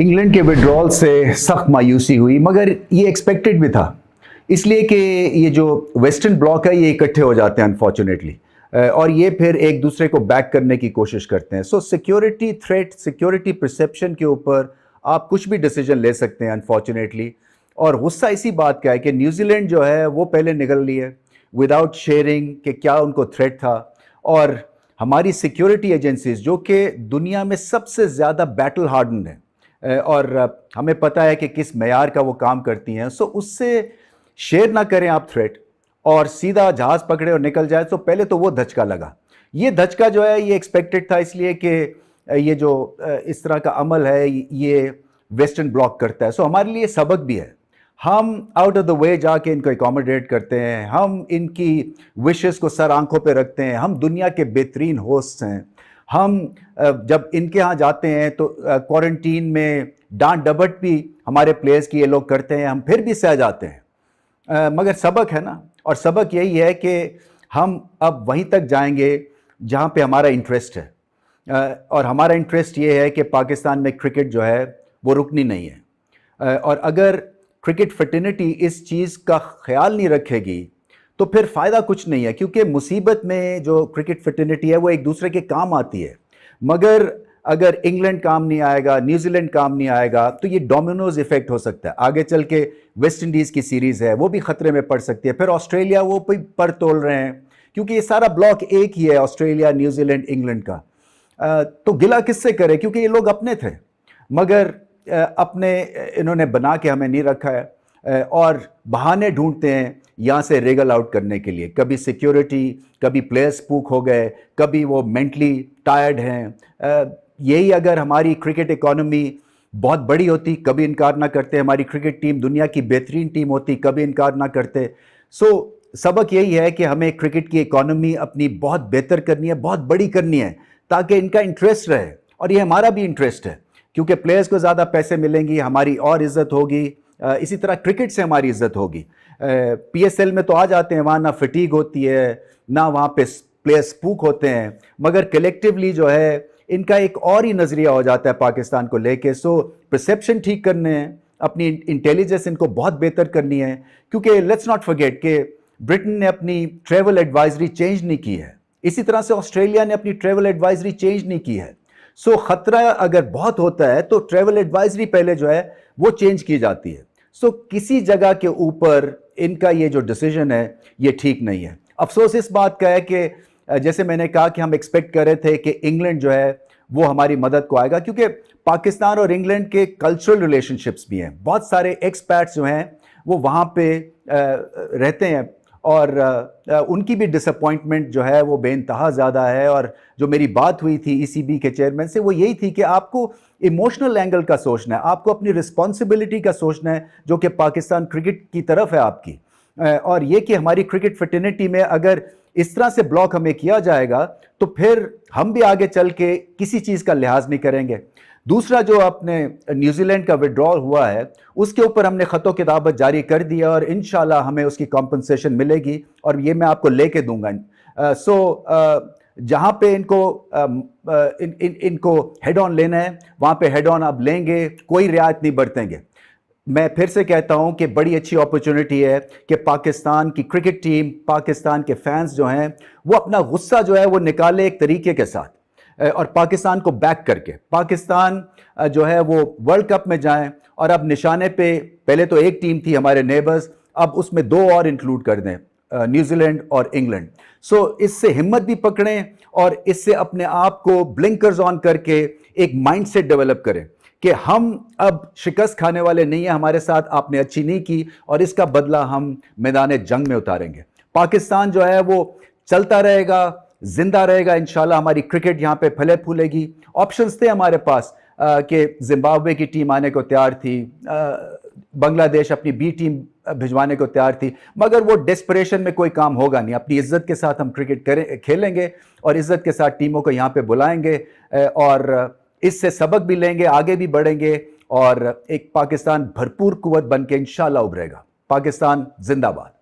England के withdrawal से सख्त मायूसी हुई, मगर ये एक्सपेक्टेड भी था, इसलिए कि ये जो वेस्टर्न ब्लॉक है ये इकट्ठे हो जाते हैं अनफॉर्चुनेटली, और ये फिर एक दूसरे को बैक करने की कोशिश करते हैं। सो सिक्योरिटी थ्रेट, सिक्योरिटी परसेप्शन के ऊपर आप कुछ भी डिसीजन ले सकते हैं अनफॉर्चुनेटली। और गुस्सा इसी बात का है कि न्यूजीलैंड जो है वो पहले निकल ली है विदाउट शेयरिंग कि क्या उनको थ्रेट था, और हमारी सिक्योरिटी एजेंसीज जो कि दुनिया में सबसे ज़्यादा बैटल हार्डन है और हमें पता है कि किस मेयार का वो काम करती हैं, सो उससे शेयर ना करें आप थ्रेट और सीधा जहाज़ पकड़े और निकल जाए। तो पहले तो वो धचका लगा। ये धचका जो है ये एक्सपेक्टेड था, इसलिए कि ये जो इस तरह का अमल है ये वेस्टर्न ब्लॉक करता है। सो हमारे लिए सबक भी है। हम आउट ऑफ द वे जाके इनको एकोमोडेट करते हैं, हम इनकी विशेस को सर आंखों पे रखते हैं, हम दुनिया के बेहतरीन होस्ट हैं। हम जब इनके यहाँ जाते हैं तो क्वारंटीन में डांट डबट भी हमारे प्लेयर्स की ये लोग करते हैं, हम फिर भी सह जाते हैं। मगर सबक है ना, और सबक यही है कि हम अब वहीं तक जाएंगे जहाँ पे हमारा इंटरेस्ट है, और हमारा इंटरेस्ट ये है कि पाकिस्तान में क्रिकेट जो है वो रुकनी नहीं है। और अगर क्रिकेट फ्रेटर्निटी इस चीज़ का ख्याल नहीं रखेगी तो फिर फ़ायदा कुछ नहीं है, क्योंकि मुसीबत में जो क्रिकेट फ्रेटर्निटी है वो एक दूसरे के काम आती है। मगर अगर इंग्लैंड काम नहीं आएगा, न्यूजीलैंड काम नहीं आएगा, तो ये डोमिनोज इफेक्ट हो सकता है। आगे चल के वेस्ट इंडीज़ की सीरीज़ है वो भी ख़तरे में पड़ सकती है, फिर ऑस्ट्रेलिया वो भी पर तोल रहे हैं, क्योंकि ये सारा ब्लॉक एक ही है, ऑस्ट्रेलिया, न्यूजीलैंड, इंग्लैंड का। तो गिला किससे करे, क्योंकि ये लोग अपने थे, मगर अपने इन्होंने बना के हमें नहीं रखा है, और बहाने ढूंढते हैं यहाँ से रेगल आउट करने के लिए। कभी सिक्योरिटी, कभी प्लेयर्स स्पूक हो गए, कभी वो मेंटली टायर्ड हैं। यही अगर हमारी क्रिकेट इकोनॉमी बहुत बड़ी होती कभी इनकार ना करते, हमारी क्रिकेट टीम दुनिया की बेहतरीन टीम होती कभी इनकार ना करते। सो सबक यही है कि हमें क्रिकेट की इकोनॉमी अपनी बहुत बेहतर करनी है, बहुत बड़ी करनी है, ताकि इनका इंटरेस्ट रहे, और ये हमारा भी इंटरेस्ट है, क्योंकि प्लेयर्स को ज़्यादा पैसे मिलेंगी, हमारी और इज़्ज़त होगी। इसी तरह क्रिकेट से हमारी इज़्ज़त होगी। PSL में तो आ जाते हैं, वहाँ ना फटीग होती है, ना वहाँ पे प्लेयर्स स्पूक होते हैं, मगर कलेक्टिवली जो है इनका एक और ही नज़रिया हो जाता है पाकिस्तान को लेके। सो परसेप्शन ठीक करने हैं, अपनी इंटेलिजेंस इनको बहुत बेहतर करनी है, क्योंकि लेट्स नॉट फॉरगेट कि ब्रिटेन ने अपनी ट्रैवल एडवाइजरी चेंज नहीं की है, इसी तरह से ऑस्ट्रेलिया ने अपनी ट्रैवल एडवाइजरी चेंज नहीं की है। सो खतरा अगर बहुत होता है तो ट्रैवल एडवाइजरी पहले जो है वो चेंज की जाती है। सो किसी जगह के ऊपर इनका ये जो डिसीजन है ये ठीक नहीं है। अफसोस इस बात का है कि जैसे मैंने कहा कि हम एक्सपेक्ट कर रहे थे कि इंग्लैंड जो है वो हमारी मदद को आएगा, क्योंकि पाकिस्तान और इंग्लैंड के कल्चरल रिलेशनशिप्स भी हैं। बहुत सारे एक्सपैट्स जो हैं वो वहाँ पे रहते हैं, और उनकी भी डिसअपॉइंटमेंट जो है वो बेइंतहा ज़्यादा है। और जो मेरी बात हुई थी ECB के चेयरमैन से वो यही थी कि आपको इमोशनल एंगल का सोचना है, आपको अपनी रिस्पॉन्सिबिलिटी का सोचना है, जो कि पाकिस्तान क्रिकेट की तरफ है आपकी। और ये कि हमारी क्रिकेट फ्रेटर्निटी में अगर इस तरह से ब्लॉक हमें किया जाएगा तो फिर हम भी आगे चल के किसी चीज़ का लिहाज नहीं करेंगे। दूसरा, जो अपने न्यूजीलैंड का विड्रॉल हुआ है उसके ऊपर हमने ख़तो किताबत जारी कर दिया, और इंशाल्लाह हमें उसकी कॉम्पनसेशन मिलेगी, और ये मैं आपको लेके दूंगा। जहाँ पे इनको हेड ऑन लेना है वहाँ पे हेड ऑन अब लेंगे, कोई रियायत नहीं बरतेंगे। मैं फिर से कहता हूँ कि बड़ी अच्छी अपॉर्चुनिटी है कि पाकिस्तान की क्रिकेट टीम, पाकिस्तान के फैंस जो हैं वो अपना गुस्सा जो है वो निकाले एक तरीके के साथ, और पाकिस्तान को बैक करके पाकिस्तान जो है वो वर्ल्ड कप में जाएं। और अब निशाने पे पहले तो एक टीम थी हमारे नेबर्स, अब उसमें दो और इंक्लूड कर दें, न्यूजीलैंड और इंग्लैंड। सो इससे हिम्मत भी पकड़ें, और इससे अपने आप को ब्लिंकर्स ऑन करके एक माइंडसेट डेवलप करें कि हम अब शिकस्त खाने वाले नहीं हैं, हमारे साथ आपने अच्छी नहीं की और इसका बदला हम मैदान जंग में उतारेंगे। पाकिस्तान जो है वो चलता रहेगा, जिंदा रहेगा इंशाल्लाह। हमारी क्रिकेट यहाँ पे फले फूलेगी। ऑप्शंस थे हमारे पास कि जिम्बाब्वे की टीम आने को तैयार थी, बांग्लादेश अपनी B टीम भिजवाने को तैयार थी, मगर वो डेस्परेशन में कोई काम होगा नहीं। अपनी इज्जत के साथ हम क्रिकेट खेलेंगे और इज्जत के साथ टीमों को यहाँ पे बुलाएंगे, और इससे सबक भी लेंगे, आगे भी बढ़ेंगे, और एक पाकिस्तान भरपूर कुव्वत बन के इंशाल्लाह उभरेगा। पाकिस्तान जिंदाबाद।